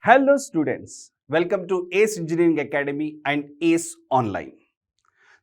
Hello students, welcome to ACE Engineering Academy and ACE Online.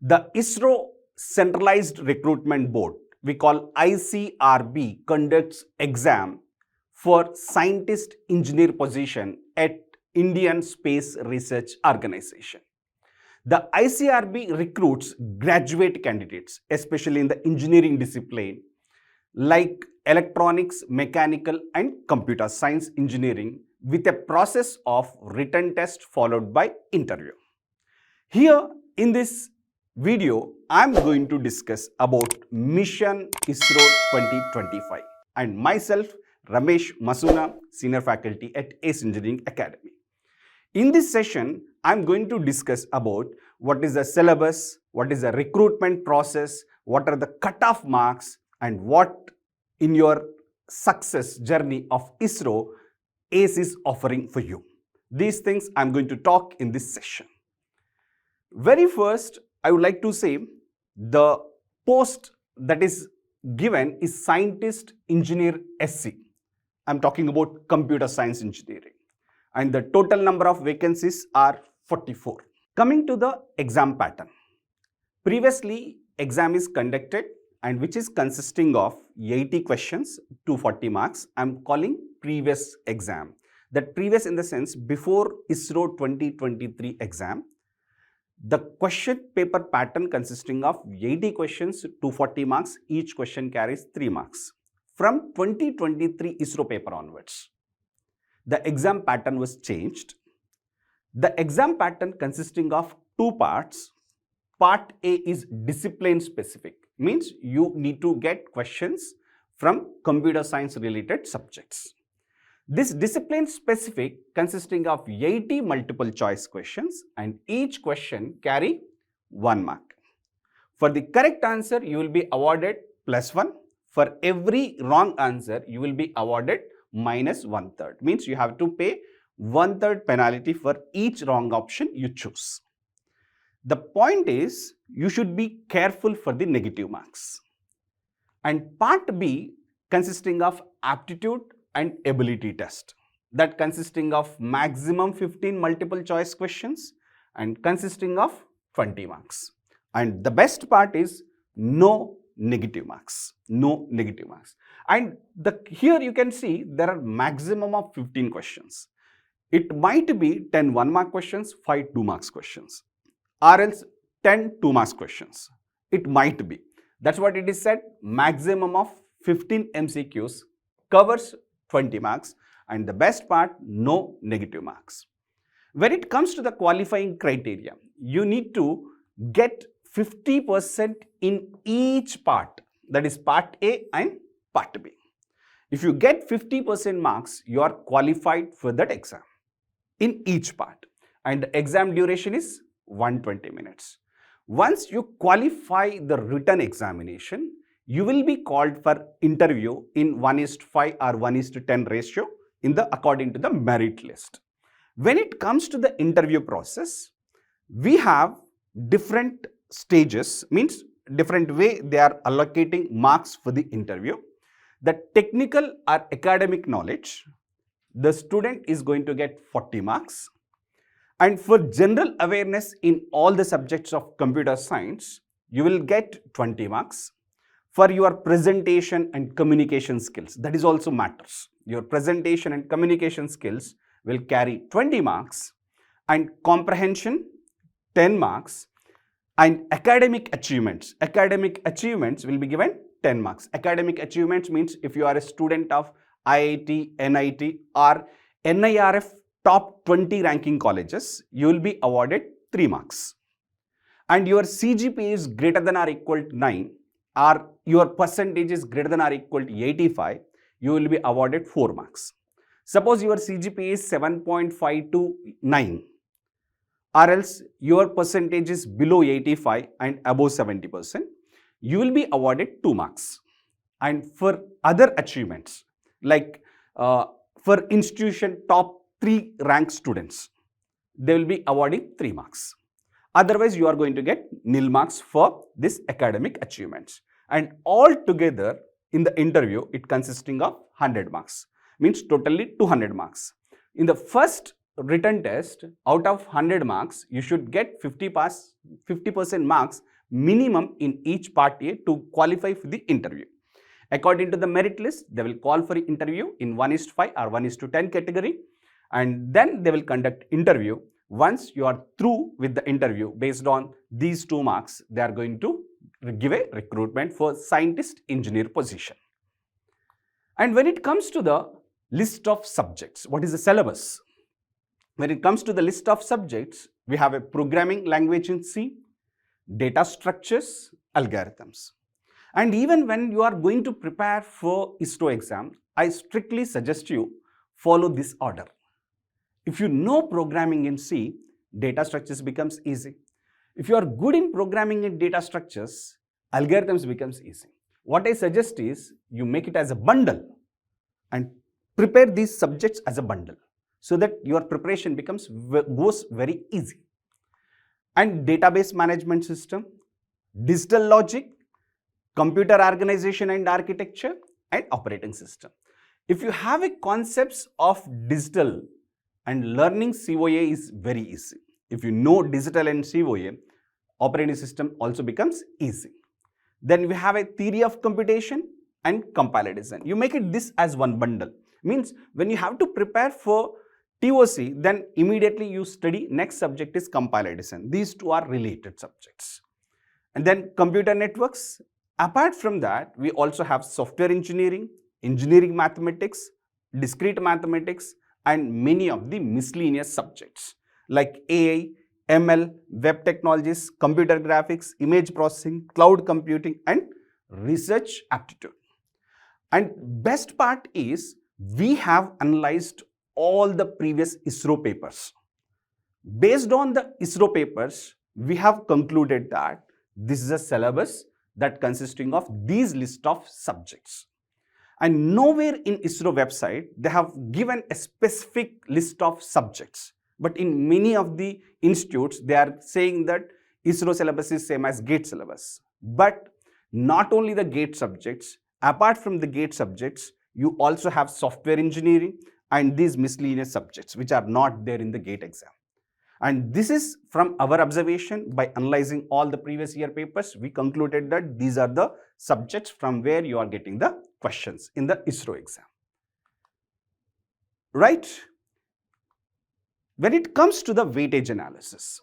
The ISRO Centralized Recruitment Board, we call ICRB, conducts exam for scientist engineer position at Indian Space Research Organization. The ICRB recruits graduate candidates, especially in the engineering discipline like electronics, mechanical and computer science engineering with a process of written test followed by interview. Here in this video, I am going to discuss about Mission ISRO 2025 and myself Ramesh Masuna, Senior Faculty at ACE Engineering Academy. In this session, I am going to discuss about what is the syllabus, what is the recruitment process, what are the cutoff marks and what in your success journey of ISRO ACE is offering for you. These things I am going to talk in this session. Very first, I would like to say the post that is given is Scientist Engineer SC. I am talking about computer science engineering. And the total number of vacancies are 44. Coming to the exam pattern. Previously, exam is conducted and which is consisting of 80 questions, 240 marks. I am calling previous exam. That previous in the sense before ISRO 2023 exam. The question paper pattern consisting of 80 questions, 240 marks. Each question carries 3 marks. From 2023 ISRO paper onwards, the exam pattern was changed. The exam pattern consisting of 2 parts. Part A is discipline specific, means you need to get questions from computer science related subjects. This discipline specific consisting of 80 multiple choice questions and each question carry 1 mark. For the correct answer, you will be awarded +1. For every wrong answer, you will be awarded -1/3. Means you have to pay 1/3 penalty for each wrong option you choose. The point is, you should be careful for the negative marks. And part B consisting of aptitude and ability test, that consisting of maximum 15 multiple choice questions and consisting of 20 marks. And the best part is no negative marks. No negative marks. And here you can see there are maximum of 15 questions. It might be 10 1-mark questions, 5 2-mark questions, or else 10 2-mark questions. It might be. That's what it is said. Maximum of 15 MCQs covers 20 marks and the best part, no negative marks. When it comes to the qualifying criteria, you need to get 50% in each part, that is part A and part B. If you get 50% marks, you are qualified for that exam in each part and the exam duration is 120 minutes. Once you qualify the written examination, you will be called for interview in 1:5 or 1:10 ratio according to the merit list. When it comes to the interview process, we have different stages, means different way they are allocating marks for the interview. The technical or academic knowledge, the student is going to get 40 marks. And for general awareness in all the subjects of computer science, you will get 20 marks. For your presentation and communication skills, that is also matters. Your presentation and communication skills will carry 20 marks and comprehension 10 marks and academic achievements. Academic achievements will be given 10 marks. Academic achievements means if you are a student of IIT, NIT or NIRF top 20 ranking colleges, you will be awarded 3 marks. And your CGPA is greater than or equal to 9 or your percentage is greater than or equal to 85, you will be awarded 4 marks. Suppose your CGPA is 7.529 or else your percentage is below 85 and above 70%, you will be awarded 2 marks. And for other achievements like for institution top 3 rank students, they will be awarding 3 marks. Otherwise, you are going to get nil marks for this academic achievements. And all together in the interview, it consisting of 100 marks, means totally 200 marks. In the first written test, out of 100 marks, you should get 50% marks minimum in each part A to qualify for the interview. According to the merit list, they will call for interview in 1:5 or 1:10 category, and then they will conduct interview. Once you are through with the interview, based on these 2 marks, they are going to give a recruitment for scientist engineer position. And when it comes to the list of subjects, what is the syllabus? When it comes to the list of subjects, we have a programming language in C, data structures, algorithms. And even when you are going to prepare for ISRO exam, I strictly suggest you follow this order. If you know programming in C, data structures becomes easy. If you are good in programming in data structures, algorithms becomes easy. What I suggest is you make it as a bundle and prepare these subjects as a bundle so that your preparation goes very easy. And database management system, digital logic, computer organization and architecture, and operating system. If you have a concepts of digital and learning COA is very easy. If you know digital and COA, operating system also becomes easy. Then we have a theory of computation and compiler design. You make it this as one bundle. Means when you have to prepare for TOC, then immediately you study next subject is compiler design. These two are related subjects. And then computer networks. Apart from that, we also have software engineering, engineering mathematics, discrete mathematics, and many of the miscellaneous subjects like AI, ML, web technologies, computer graphics, image processing, cloud computing, and research aptitude. And best part is we have analyzed all the previous ISRO papers. Based on the ISRO papers, we have concluded that this is a syllabus that consisting of these list of subjects. And nowhere in ISRO website, they have given a specific list of subjects. But in many of the institutes, they are saying that ISRO syllabus is same as GATE syllabus. But not only the GATE subjects, apart from the GATE subjects, you also have software engineering and these miscellaneous subjects which are not there in the GATE exam. And this is from our observation. By analyzing all the previous year papers, we concluded that these are the subjects from where you are getting the questions in the ISRO exam. Right? When it comes to the weightage analysis,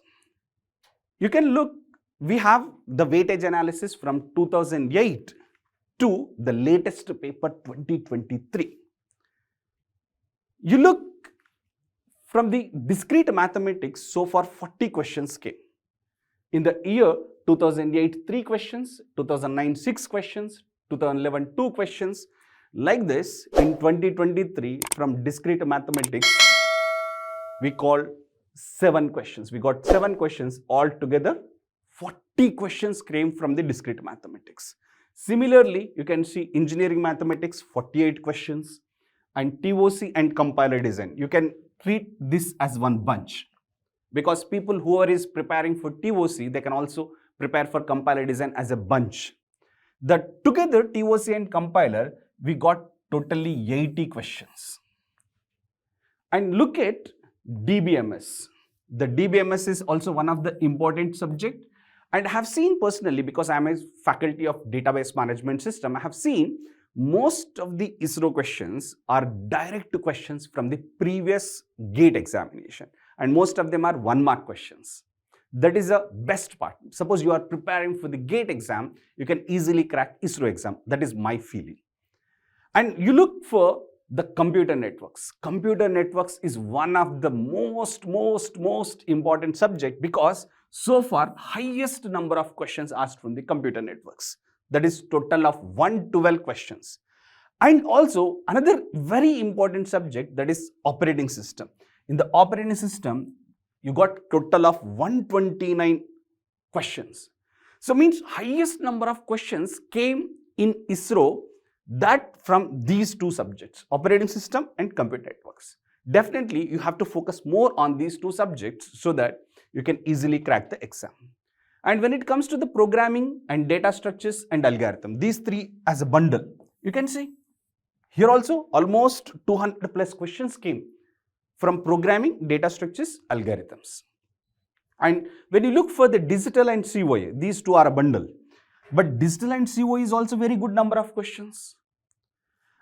you can look, we have the weightage analysis from 2008 to the latest paper 2023. You look from the discrete mathematics, so far 40 questions came. In the year 2008, 3 questions, 2009, 6 questions, 2011, 2 questions. Like this, in 2023, from discrete mathematics, we called 7 questions. We got 7 questions altogether. 40 questions came from the discrete mathematics. Similarly, you can see engineering mathematics, 48 questions, and TOC and compiler design. You can treat this as one bunch because people who are preparing for TOC, they can also prepare for compiler design as a bunch. Together, TOC and compiler, we got totally 80 questions. And look at DBMS. The DBMS is also one of the important subject, and I have seen personally, because I am a faculty of database management system, I have seen most of the ISRO questions are direct questions from the previous GATE examination, and most of them are 1-mark questions. That is the best part. Suppose you are preparing for the GATE exam, you can easily crack ISRO exam. That is my feeling. And you look for the computer networks. Computer networks is one of the most important subject because so far highest number of questions asked from the computer networks. That is total of 112 questions. And also another very important subject, that is operating system. In the operating system, you got total of 129 questions. So means highest number of questions came in ISRO, that from these 2 subjects, operating system and computer networks. Definitely you have to focus more on these 2 subjects so that you can easily crack the exam. And when it comes to the programming and data structures and algorithm, these 3 as a bundle, you can see here also almost 200 plus questions came. from programming, data structures, algorithms. And when you look for the digital and COA, these two are a bundle. But digital and COA is also very good number of questions.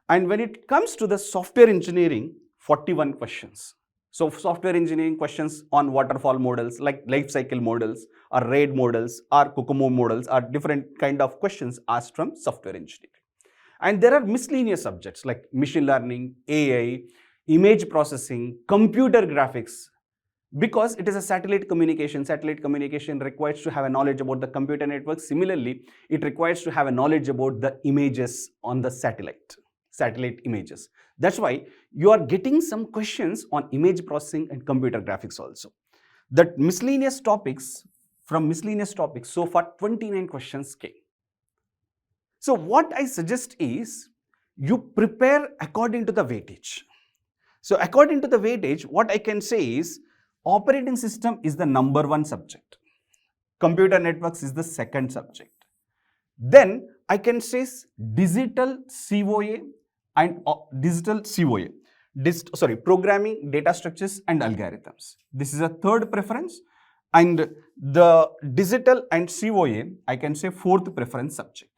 And when it comes to the software engineering, 41 questions. So software engineering questions on waterfall models like life cycle models or RAID models or COCOMO models are different kind of questions asked from software engineering. And there are miscellaneous subjects like machine learning, AI, image processing, computer graphics. Because it is a satellite communication requires to have a knowledge about the computer network. Similarly, it requires to have a knowledge about the images on the satellite images. That's why you are getting some questions on image processing and computer graphics also. That miscellaneous topics, so far 29 questions came. So what I suggest is you prepare according to the weightage. So according to the weightage, what I can say is operating system is the number one subject. Computer networks is the second subject. Then I can say digital COA and programming, data structures and algorithms. This is a third preference. And the digital and COA, I can say fourth preference subject.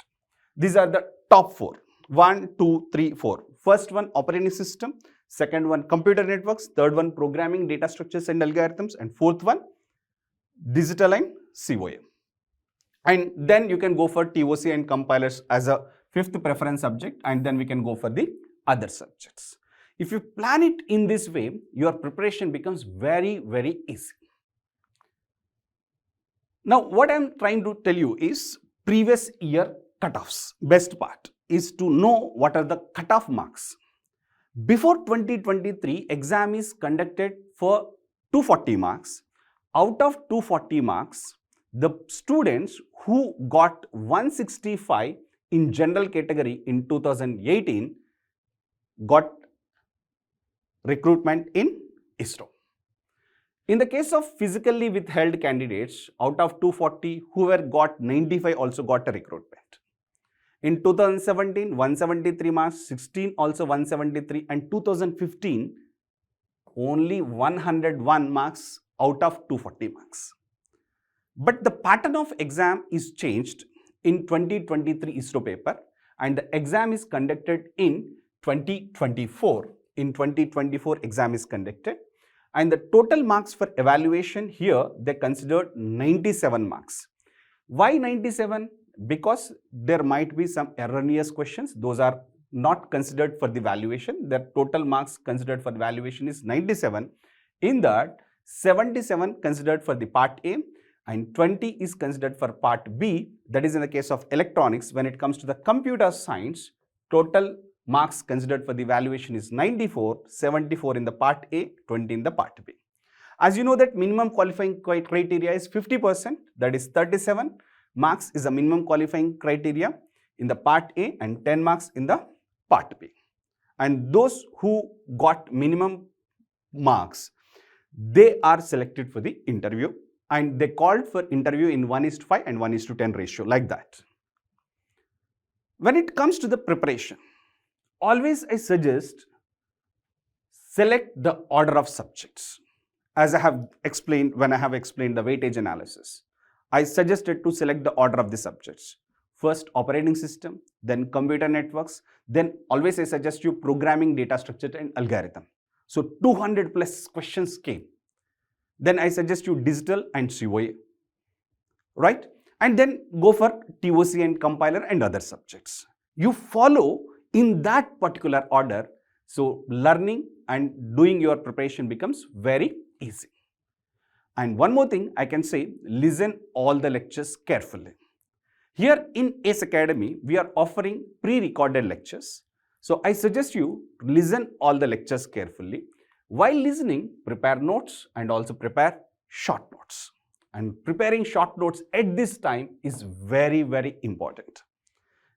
These are the top four. 1, 2, 3, 4. First one, operating system. Second one, computer networks. Third one, programming, data structures and algorithms. And fourth one, digital and COA. And then you can go for TOC and compilers as a fifth preference subject, and then we can go for the other subjects. If you plan it in this way, your preparation becomes very, very easy. Now, what I'm trying to tell you is previous year cutoffs. Best part is to know what are the cutoff marks. Before 2023, exam is conducted for 240 marks. Out of 240 marks, the students who got 165 in general category in 2018 got recruitment in ISRO. In the case of physically withheld candidates, out of 240, whoever got 95 also got a recruitment. In 2017, 173 marks, 16 also 173, and 2015, only 101 marks out of 240 marks. But the pattern of exam is changed in 2023 ISRO paper, and the exam is conducted in 2024. In 2024, exam is conducted, and the total marks for evaluation here, they considered 97 marks. Why 97? Because there might be some erroneous questions. Those are not considered for the valuation. The total marks considered for the valuation is 97. In that, 77 considered for the part A and 20 is considered for part B. That is in the case of electronics. When it comes to the computer science, total marks considered for the valuation is 94, 74 in the part A, 20 in the part B. As you know that minimum qualifying criteria is 50%, that is 37 marks is a minimum qualifying criteria in the part A and 10 marks in the part B. And those who got minimum marks, they are selected for the interview, and they called for interview in 1:5 and 1:10 ratio, like that. When it comes to the preparation, always I suggest select the order of subjects. As I have explained when I have explained the weightage analysis, I suggested to select the order of the subjects. First operating system, then computer networks, then always I suggest you programming, data structure and algorithm. So 200 plus questions came. Then I suggest you digital and COA, right? And then go for TOC and compiler and other subjects. You follow in that particular order, so learning and doing your preparation becomes very easy. And one more thing I can say, listen all the lectures carefully. Here in ACE Academy, we are offering pre-recorded lectures. So I suggest you listen all the lectures carefully. While listening, prepare notes and also prepare short notes. And preparing short notes at this time is very, very important.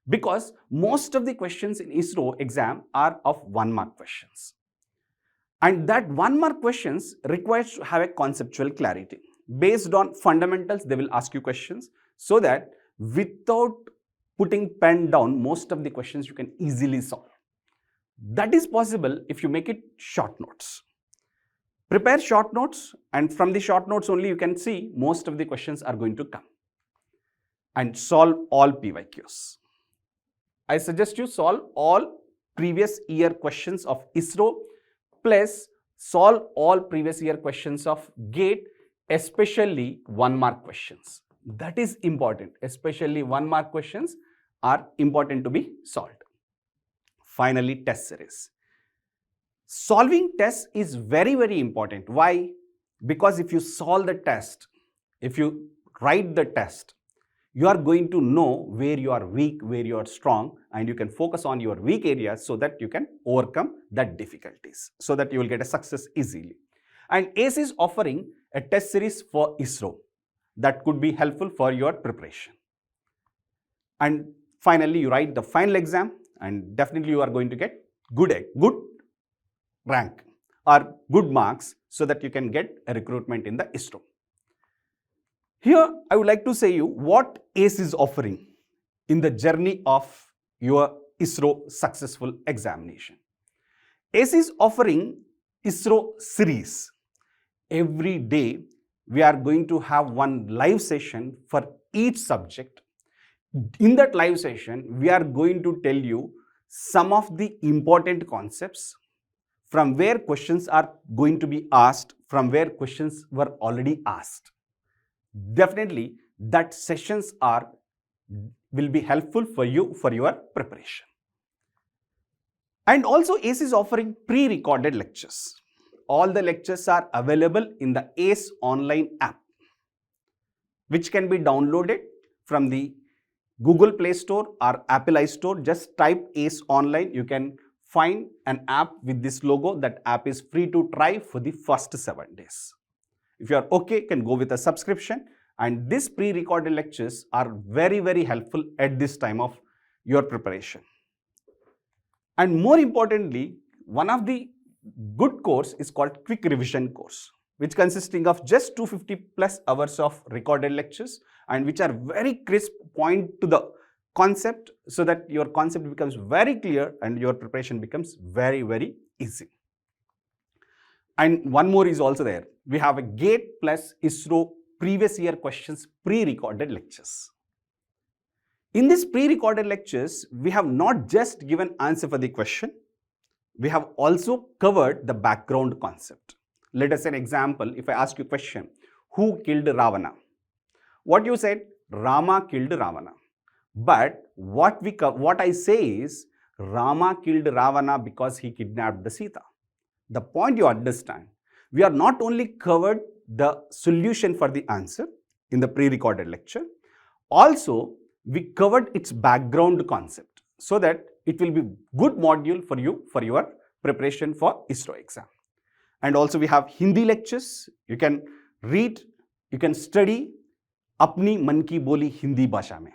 Because most of the questions in ISRO exam are of 1 mark questions. And that 1 mark questions requires to have a conceptual clarity. Based on fundamentals, they will ask you questions so that without putting pen down, most of the questions you can easily solve. That is possible if you make it short notes. Prepare short notes, and from the short notes only you can see most of the questions are going to come. And solve all PYQs. I suggest you solve all previous year questions of ISRO plus solve all previous year questions of GATE, especially 1-mark questions. That is important. Especially 1-mark questions are important to be solved. Finally, test series. Solving tests is very, very important. Why? Because if you solve the test, if you write the test, you are going to know where you are weak, where you are strong, and you can focus on your weak areas so that you can overcome that difficulties, so that you will get a success easily. And ACE is offering a test series for ISRO that could be helpful for your preparation. And finally, you write the final exam, and definitely you are going to get good rank or good marks so that you can get a recruitment in the ISRO. Here, I would like to say you what ACE is offering in the journey of your ISRO successful examination. ACE is offering ISRO series. Every day, we are going to have one live session for each subject. In that live session, we are going to tell you some of the important concepts, from where questions are going to be asked, from where questions were already asked. Definitely, that sessions will be helpful for you for your preparation. And also, ACE is offering pre-recorded lectures. All the lectures are available in the ACE online app, which can be downloaded from the Google Play Store or Apple iStore. Just type ACE online. You can find an app with this logo. That app is free to try for the first 7 days. If you are okay, you can go with a subscription. And these pre-recorded lectures are very, very helpful at this time of your preparation. And more importantly, one of the good course is called Quick Revision course, which consisting of just 250 plus hours of recorded lectures, and which are very crisp, point to the concept, so that your concept becomes very clear and your preparation becomes very, very easy. And one more is also there. We have a GATE plus ISRO previous year questions pre-recorded lectures. In these pre-recorded lectures, we have not just given answer for the question, we have also covered the background concept. Let us say an example. If I ask you a question, who killed Ravana? What you said, Rama killed Ravana. But what I say is, Rama killed Ravana because he kidnapped the Sita. The point you understand, we are not only covered the solution for the answer in the pre-recorded lecture, also we covered its background concept, so that it will be good module for you for your preparation for ISRO exam. And also we have Hindi lectures. You can read, you can study apni man ki boli Hindi bhasha mein.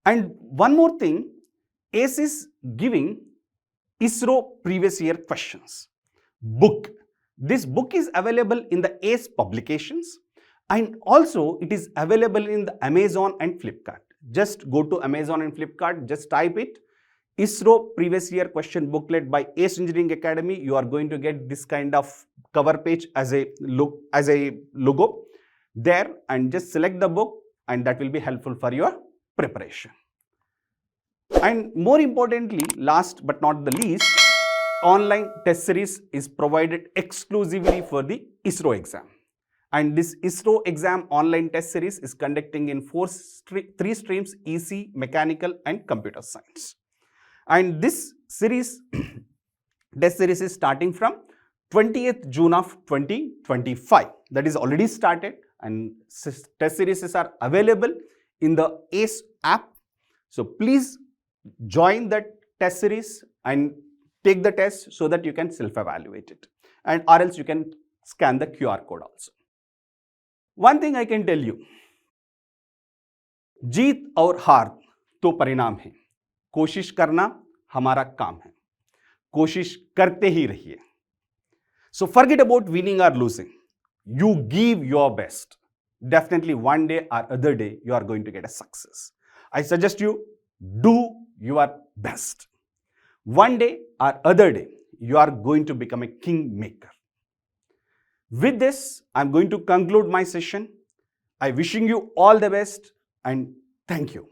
And one more thing, ACE is giving ISRO previous year questions book. This book is available in the ACE publications, and also it is available in the Amazon and Flipkart. Just go to Amazon and Flipkart, just type it, ISRO previous year question booklet by ACE Engineering Academy. You are going to get this kind of cover page as a logo there, and just select the book, and that will be helpful for your preparation. And more importantly, last but not the least, online test series is provided exclusively for the ISRO exam. And this ISRO exam online test series is conducting in three streams: EC, Mechanical and Computer Science. And this series, test series is starting from 20th June of 2025. That is already started, and test series are available in the ACE app. So please join that test series and take the test so that you can self-evaluate it, and or else you can scan the QR code also. One thing I can tell you, जीत और हार तो परिणाम है, कोशिश करना हमारा काम है, कोशिश करते ही रहिए. So forget about winning or losing. You give your best. Definitely one day or other day you are going to get a success. I suggest you do your best. One day or other day you are going to become a king maker. With this, I'm going to conclude my session. I wishing you all the best and thank you.